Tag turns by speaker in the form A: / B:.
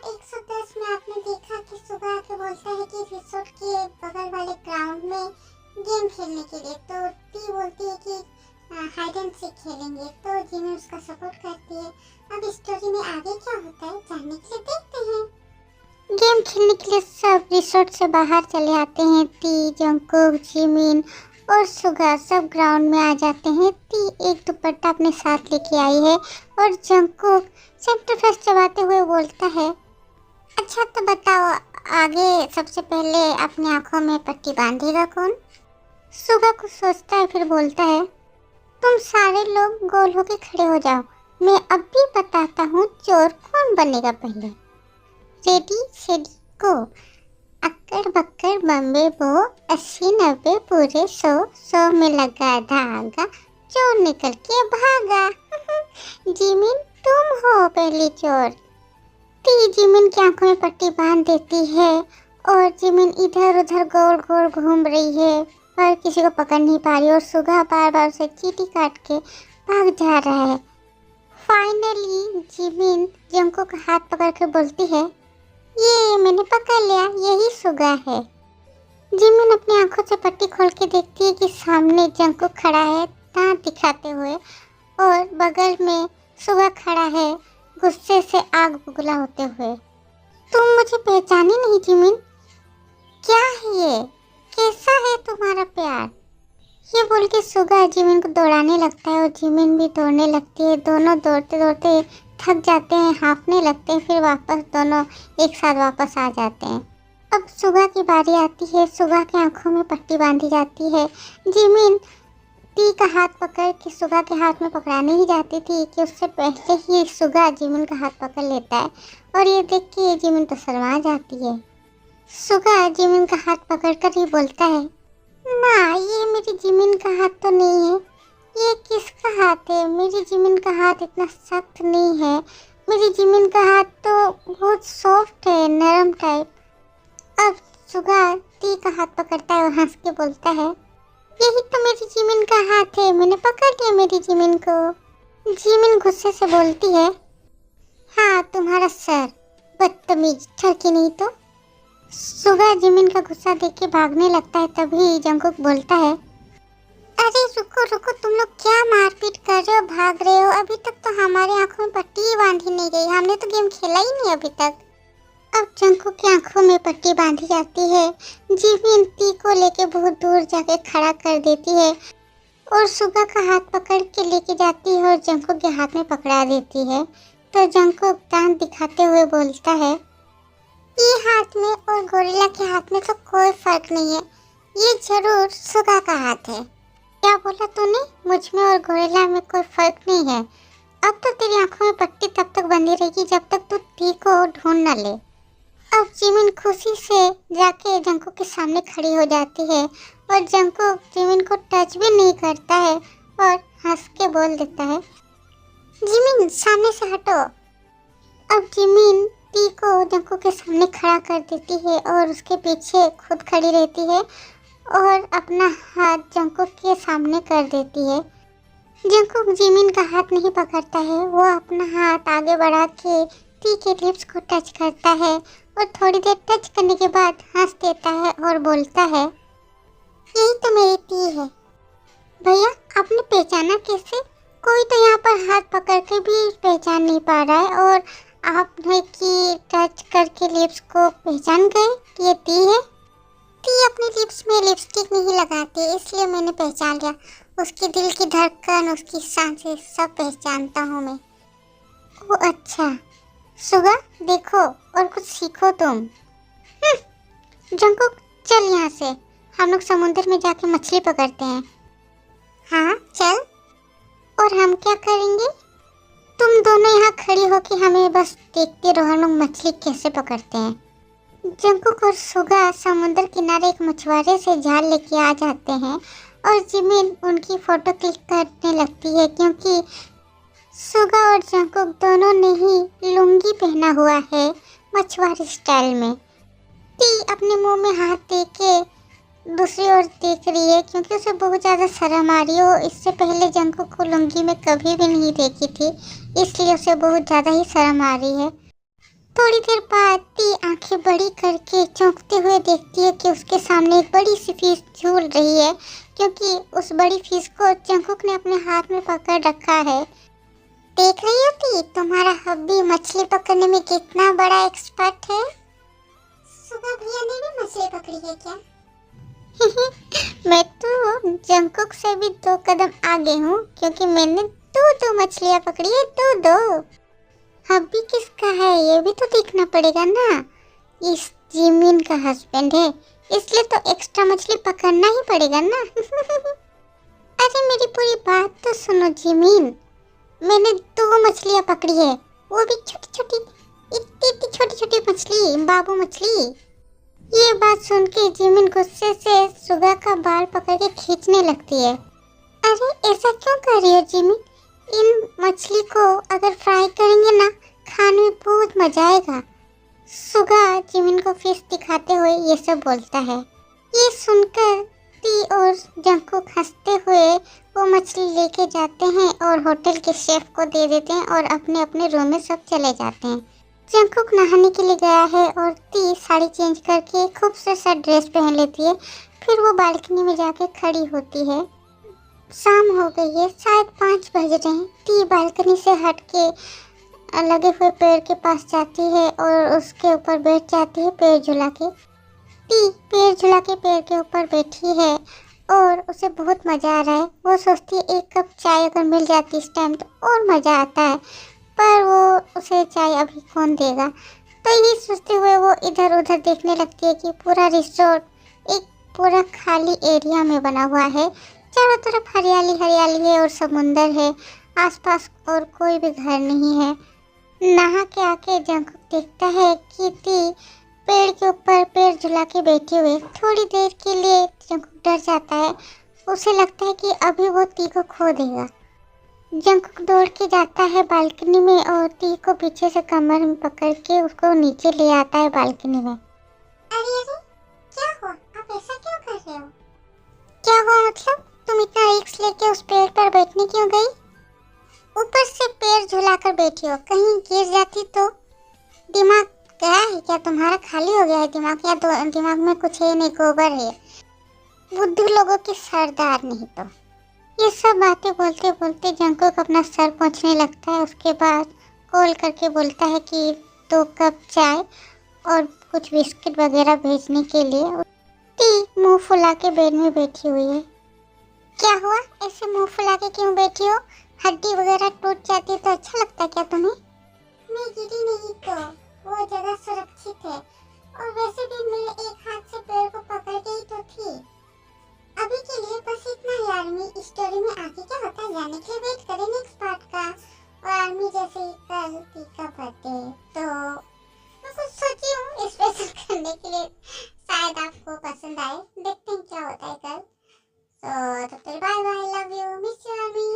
A: Part 110 में आपने देखा कि सुबह आके बोलता है कि रिसोर्ट के बगल वाले ग्राउंड में गेम खेलने के लिए, तो टी बोलती है कि हाइड एंड सीक खेलेंगे, तो जिमी उसका सपोर्ट करती है। अब स्टोरी में आगे क्या होता है जानने के लिए देखते हैं। गेम खेलने के लिए सब रिसोर्ट से बाहर चले आते हैं। टी, जंगकुक, जिमिन और सुगा सब ग्राउंड में आ जाते हैं। टी एक दुपट्टा अपने साथ लेके आई है और जंगकुक सेंटर फ्रेश चबाते हुए बोलता है, अच्छा तो बताओ आगे सबसे पहले अपनी आंखों में पट्टी बांधेगा कौन? सुगा कुछ सोचता है फिर बोलता है, तुम सारे लोग गोल होके खड़े हो जाओ, मैं अब भी बताता हूँ चोर कौन बनेगा पहले। रेडी सेडी गो। अक्कड़ बक्कड़ बम्बे बो, 80-90 पूरे 100 में लगा धागा, चोर निकल के भागा। जिमिन तुम हो पहली चोर। टी जिमिन की आंखों में पट्टी बांध देती है और जिमिन इधर उधर गोल गोल घूम रही है पर किसी को पकड़ नहीं पा रही और सुगा बार बार उसे चींटी काट के भाग जा रहा है। फाइनली जिमिन जंको का हाथ पकड़ कर बोलती है, ये मैंने पकड़ लिया, यही सुगा है। जिमिन अपनी आंखों से पट्टी खोल के देखती है कि सामने जंको खड़ा है दांत दिखाते हुए और बगल में सुगा खड़ा है गुस्से से आग बुगला होते हुए। तुम मुझे पहचानी नहीं जिमिन? क्या है ये? कैसा है तुम्हारा प्यार? ये बोल के सुगा जिमिन को दौड़ाने लगता है और जिमिन भी दौड़ने लगती है। दोनों दौड़ते दौड़ते थक जाते हैं, हांफने लगते हैं, फिर वापस दोनों एक साथ वापस आ जाते हैं। अब सुगा की बारी आती है। सुगा की आंखों में पट्टी बांधी जाती है। जिमिन टी का हाथ पकड़ के सुगा के हाथ में पकड़ाने ही जाती थी कि उससे पहले ही सुगा जिमिन का हाथ पकड़ लेता है और ये देख के जिमिन तो शर्मा जाती है। सुगा जिमिन का हाथ पकड़कर ही बोलता है, ना ये मेरी जिमिन का हाथ तो नहीं है, ये किसका हाथ है? मेरी जिमिन का हाथ इतना सख्त नहीं है, मेरी जिमिन का हाथ तो बहुत सॉफ्ट है, नरम टाइप। अब सुगा टी का हाथ पकड़ता है और हंस के बोलता है, यही तो मेरी जिमिन का हाथ है, मैंने पकड़ लिया मेरी जिमिन को। जिमिन गुस्से से बोलती है, हाँ तुम्हारा सर, बदतमीज, ठरकी नहीं तो। सुगा जिमिन का गुस्सा देख के भागने लगता है। तभी जंकुक बोलता है, अरे रुको रुको, तुम लोग क्या मारपीट कर रहे हो, भाग रहे हो? अभी तक तो हमारी आंखों में पट्टी ही बांधी नहीं गई, हमने तो गेम खेला ही नहीं अभी तक। अब जंकुक की आंखों में पट्टी बांधी जाती है। जिमिन टी को लेके बहुत दूर जाके खड़ा कर देती है और सुगा का हाथ पकड़ के लेके जाती है और जंकुक के हाथ में पकड़ा देती है। तो जंकुक दांत दिखाते हुए बोलता है, ये हाथ में और गोरिल्ला के हाथ में तो कोई फर्क नहीं है, ये जरूर सुगा का हाथ है। क्या बोला तूने? मुझ में और गोरिल्ला में कोई फर्क नहीं है। अब तो तेरी आंखों में पट्टी तब तक बंधी रहेगी जब तक तू टी को ढूंढ न ले। अब जिमिन खुशी से जाके जंकुक के सामने खड़ी हो जाती है और जंकुक जिमिन को टच भी नहीं करता है और हंस के बोल देता है, जिमिन सामने से हटो। अब जिमिन टी को जंकुक के सामने खड़ा कर देती है और उसके पीछे खुद खड़ी रहती है और अपना हाथ जंकुक के सामने कर देती है। जंकुक जिमिन का हाथ नहीं पकड़ता है, वो अपना हाथ आगे बढ़ा के टी के लिप्स को टच करता है और थोड़ी देर टच करने के बाद हंस देता है और बोलता है, यही तो मेरी टी है। भैया आपने पहचाना कैसे? कोई तो यहाँ पर हाथ पकड़ के भी पहचान नहीं पा रहा है और आपने की टच करके लिप्स को पहचान गए कि ये टी है। टी अपने लिप्स में लिपस्टिक नहीं लगाती, इसलिए मैंने पहचान लिया। उसकी दिल की धड़कन, उसकी सांसें सब पहचानता हूँ मैं। ओह अच्छा, सुगा देखो और कुछ सीखो तुम। जंकुक चल यहाँ से, हम लोग समुद्र में जाके मछली पकड़ते हैं। हाँ चल। और हम क्या करेंगे? तुम दोनों यहाँ खड़ी हो के हमें बस देखते रहो हम लोग मछली कैसे पकड़ते हैं। जंकुक और सुगा समुद्र किनारे एक मछुआरे से जाल लेके आ जाते हैं और जिमिन उनकी फोटो क्लिक करने लगती है क्योंकि सुगा और जंकुक दोनों ने ही लुंगी पहना हुआ है मछुआरे स्टाइल में। टी अपने मुंह में हाथ दे के दूसरी ओर देख रही है क्योंकि उसे बहुत ज़्यादा शर्म आ रही है। इससे पहले जंकुक को लुंगी में कभी भी नहीं देखी थी, इसलिए उसे बहुत ज़्यादा ही शर्म आ रही है। थोड़ी देर बाद ती आंखें बड़ी करके चौंकते हुए देखती है कि उसके सामने एक बड़ी सी फिश झूल रही है, क्योंकि उस बड़ी फिश को जंकुक ने अपने हाथ में पकड़ रखा है। देख रही हो ती, तुम्हारा हब्बी मछली पकड़ने में कितना बड़ा एक्सपर्ट है। सुगा भैया ने भी मछली पकड़ी है क्या? मैं तो जंकुक से भी 2 कदम आगे हूँ, क्योंकि मैंने 2 मछलियाँ पकड़ी है। 2 हब्बी किसका है ये भी तो देखना पड़ेगा ना। इस जिमिन का हस्बैंड है, इसलिए तो एक्स्ट्रा मछली पकड़ना ही पड़ेगा ना। अरे मेरी पूरी बात तो सुनो जिमिन, मैंने 2 मछलियाँ पकड़ी है, वो भी छोटी छोटी, इतनी छोटी छोटी मछली, बाबू मछली। ये बात सुन के जिमिन गुस्से से सुगा का बाल पकड़ के खींचने लगती है। अरे ऐसा क्यों कर रही हो जिमिन? इन मछली को अगर फ्राई करेंगे ना, खाने में बहुत मजा आएगा। सुगा जिमिन को फिश दिखाते हुए ये सब बोलता है। ये सुनकर ती और जंकुक हंसते हुए वो मछली लेके जाते हैं और होटल के शेफ को दे देते हैं और अपने अपने रूम में सब चले जाते हैं। जंकुक नहाने के लिए गया है और ती साड़ी चेंज करके खूबसूरत सा ड्रेस पहन लेती है। फिर वो बालकनी में जाके खड़ी होती है। शाम हो गई है, शायद 5 बज रहे हैं। ती बालकनी से हटके लगे हुए पेड़ के पास जाती है और उसके ऊपर बैठ जाती है पेड़ झुला के। ती पेड़ झुला के पेड़ के ऊपर बैठी है और उसे बहुत मज़ा आ रहा है। वो सोचती है 1 कप चाय अगर मिल जाती इस टाइम तो और मज़ा आता है, पर वो उसे चाय अभी कौन देगा। तो यही सोचते हुए वो इधर उधर देखने लगती है कि पूरा रिसोर्ट एक पूरा खाली एरिया में बना हुआ है। चारों तरफ हरियाली हरियाली है और समुंदर है, आसपास और कोई भी घर नहीं है। नहा के आके जंकुक देखता है कि ती पेड़ के ऊपर पेड़ झुला के बैठी हुई। थोड़ी देर के लिए जंकुक डर जाता है, उसे लगता है कि अभी वो ती को खो देगा। जंकुक दौड़ के जाता है बालकनी में और ती को पीछे से कमर में पकड़ के उसको नीचे ले आता है बालकनी में। अरे क्या हुआ? आप ऐसा क्यों कर रहे हो? क्या हुआ मतलब? तुम इतना रिस्क लेके उस पेड़ पर बैठने क्यों गई? ऊपर से पैर झुलाकर बैठी हो, कहीं गिर जाती तो? दिमाग गया है क्या तुम्हारा? खाली हो गया है दिमाग? या तो दिमाग में कुछ है नहीं, गोबर है। बुद्धू लोगों की सरदार नहीं तो। ये सब बातें बोलते बोलते जंकुक अपना सर पोंछने लगता है। उसके बाद कॉल करके बोलता है कि 2 कप चाय और कुछ बिस्किट वगैरह भेजने के लिए। ती मुंह फुला के बेड में बैठी हुई है। क्या हुआ? ऐसे मुंह फुला के क्यों बैठी हो? हड्डी वगैरह टूट जाती तो अच्छा लगता क्या तुम्हें? मैं गिरी नहीं तो, वो जगह सुरक्षित है और वैसे भी मैं एक हाथ से पेड़ को पकड़ गई तो थी। अभी के लिए बस इतना ही। आर्मी स्टोरी में आगे क्या होता है जाने के लिए वेट करें नेक्स्ट पार्ट का। और आर्मी जैसे ही कल ती का बर्थडे, तो मैं कुछ सोची हूँ स्पेशल करने के लिए, शायद आपको पसंद आए। देखते हैं क्या होता है कल। तो तब तक bye bye, love you, miss you army.